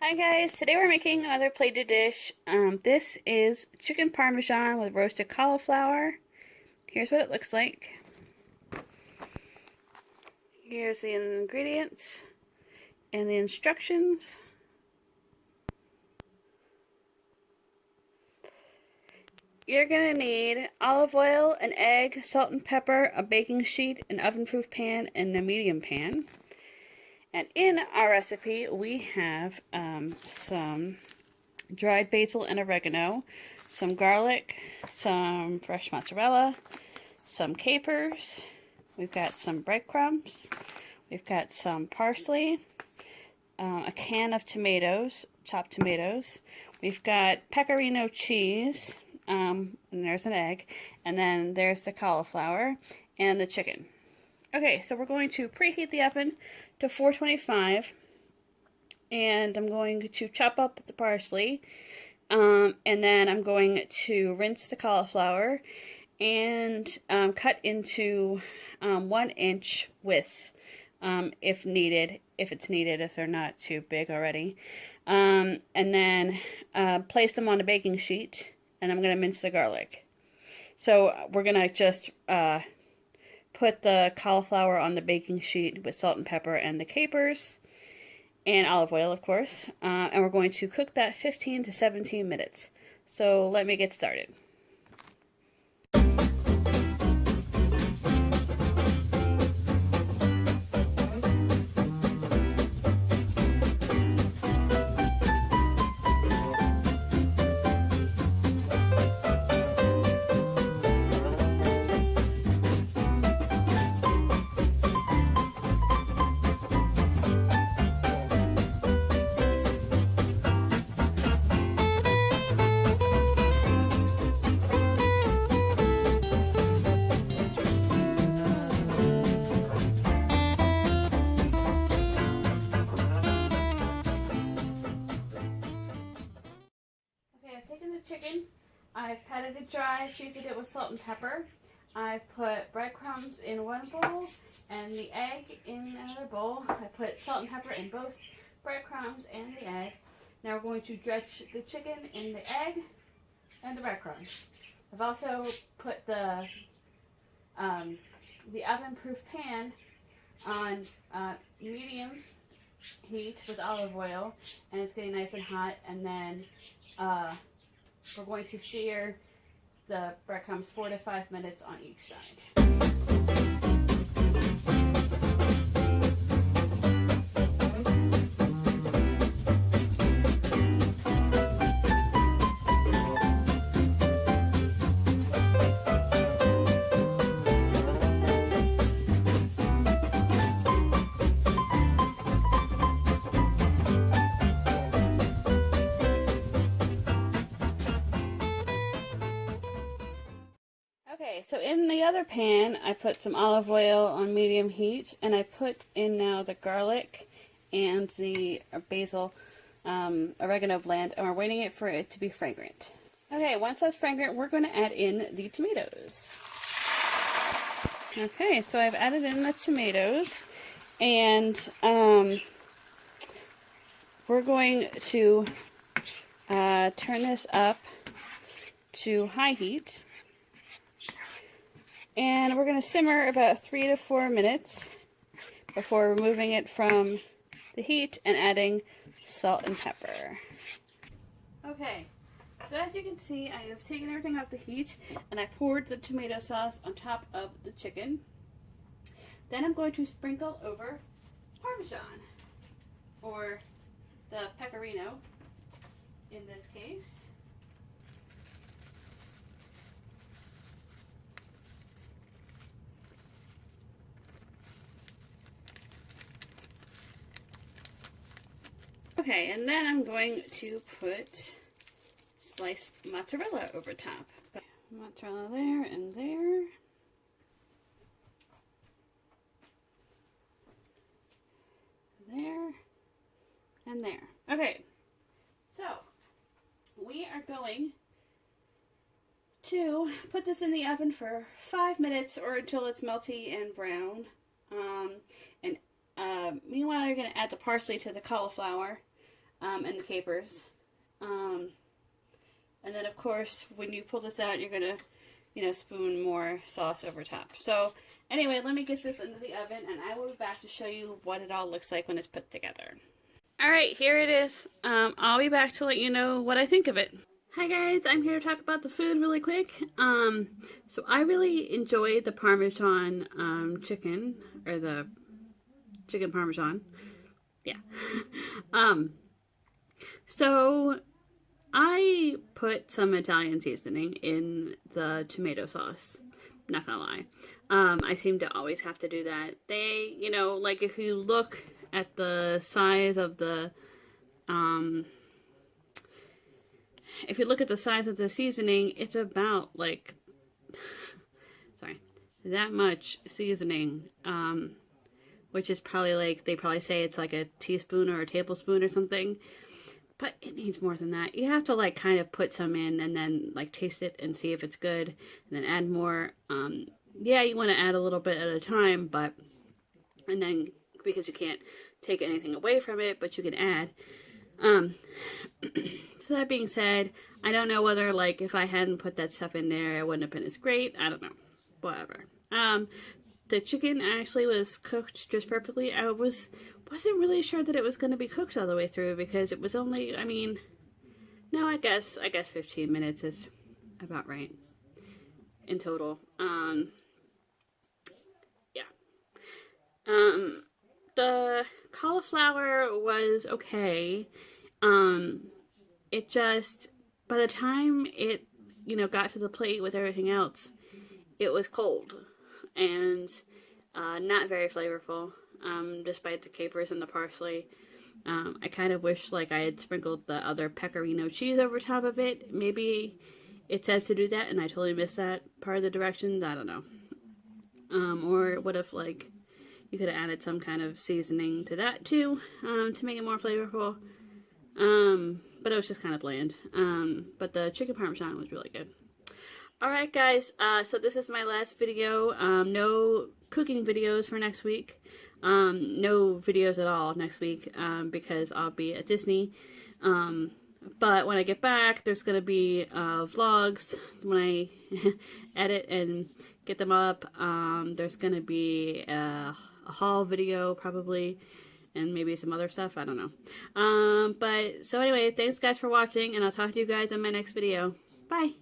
Hi guys, today we're making another plated dish. This is chicken parmesan with roasted cauliflower. Here's what it looks like. Here's the ingredients and the instructions. You're going to need olive oil, an egg, salt and pepper, a baking sheet, an oven-proof pan, and a medium pan. And in our recipe, we have some dried basil and oregano, some garlic, some fresh mozzarella, some capers, we've got some breadcrumbs, we've got some parsley, a can of tomatoes, chopped tomatoes, we've got pecorino cheese, and there's an egg, and then there's the cauliflower and the chicken. Okay, so we're going to preheat the oven to 425, and I'm going to chop up the parsley, and then I'm going to rinse the cauliflower and cut into 1 inch width if needed, if they're not too big already. And then place them on a baking sheet, and I'm going to mince the garlic. So we're going to just put the cauliflower on the baking sheet with salt and pepper and the capers and olive oil, of course, and we're going to cook that 15 to 17 minutes. So let me get started. I've taken the chicken, I've patted it dry, seasoned it with salt and pepper. I've put breadcrumbs in one bowl and the egg in another bowl. I put salt and pepper in both breadcrumbs and the egg. Now we're going to dredge the chicken in the egg and the breadcrumbs. I've also put the oven-proof pan on medium heat with olive oil, and it's getting nice and hot, and then we're going to sear the breadcrumbs 4 to 5 minutes on each side. Okay, so in the other pan, I put some olive oil on medium heat, and I put in now the garlic and the basil, oregano blend, and we're waiting for it to be fragrant. Okay, once that's fragrant, we're going to add in the tomatoes. Okay, so I've added in the tomatoes, and we're going to turn this up to high heat. And we're going to simmer about 3 to 4 minutes before removing it from the heat and adding salt and pepper. Okay, so as you can see, I have taken everything off the heat and I poured the tomato sauce on top of the chicken. Then I'm going to sprinkle over Parmesan, or the pecorino in this case. Okay, and then I'm going to put sliced mozzarella over top. Mozzarella there and there. There and there. Okay, so we are going to put this in the oven for 5 minutes or until it's melty and brown. Meanwhile, you're going to add the parsley to the cauliflower. and the capers. And then, of course, when you pull this out, you're going to, you know, spoon more sauce over top. So, anyway, let me get this into the oven, and I will be back to show you what it all looks like when it's put together. Alright, here it is. I'll be back to let you know what I think of it. Hi guys, I'm here to talk about the food really quick. So I really enjoyed the Parmesan chicken, or the chicken Parmesan. Yeah. So I put some Italian seasoning in the tomato sauce. Not gonna lie. I seem to always have to do that. They, you know, like if you look at the size of the, if you look at the size of the seasoning, it's about like, sorry, that much seasoning, which is probably like, they probably say it's like a teaspoon or a tablespoon or something, but it needs more than that. You have to like kind of put some in and then like taste it and see if it's good, and then add more. Yeah, you want to add a little bit at a time, but, and then, because you can't take anything away from it, but you can add. So that being said, I don't know whether, like, if I hadn't put that stuff in there, it wouldn't have been as great. I don't know. Whatever. The chicken actually was cooked just perfectly. I wasn't really sure that it was going to be cooked all the way through, because it was only, I mean, no, I guess 15 minutes is about right in total. Yeah. The cauliflower was okay. It just, by the time it, you know, got to the plate with everything else, it was cold and not very flavorful, despite the capers and the parsley. I kind of wish like I had sprinkled the other pecorino cheese over top of it. Maybe it says to do that and I totally missed that part of the directions. I don't know. Or what if like you could have added some kind of seasoning to that too, to make it more flavorful. But it was just kind of bland. But the chicken Parmesan was really good. Alright guys, so this is my last video. No cooking videos for next week. No videos at all next week, because I'll be at Disney. But when I get back, there's going to be vlogs when I edit and get them up. There's going to be a haul video probably, and maybe some other stuff, I don't know. But so anyway, thanks guys for watching, and I'll talk to you guys in my next video. Bye!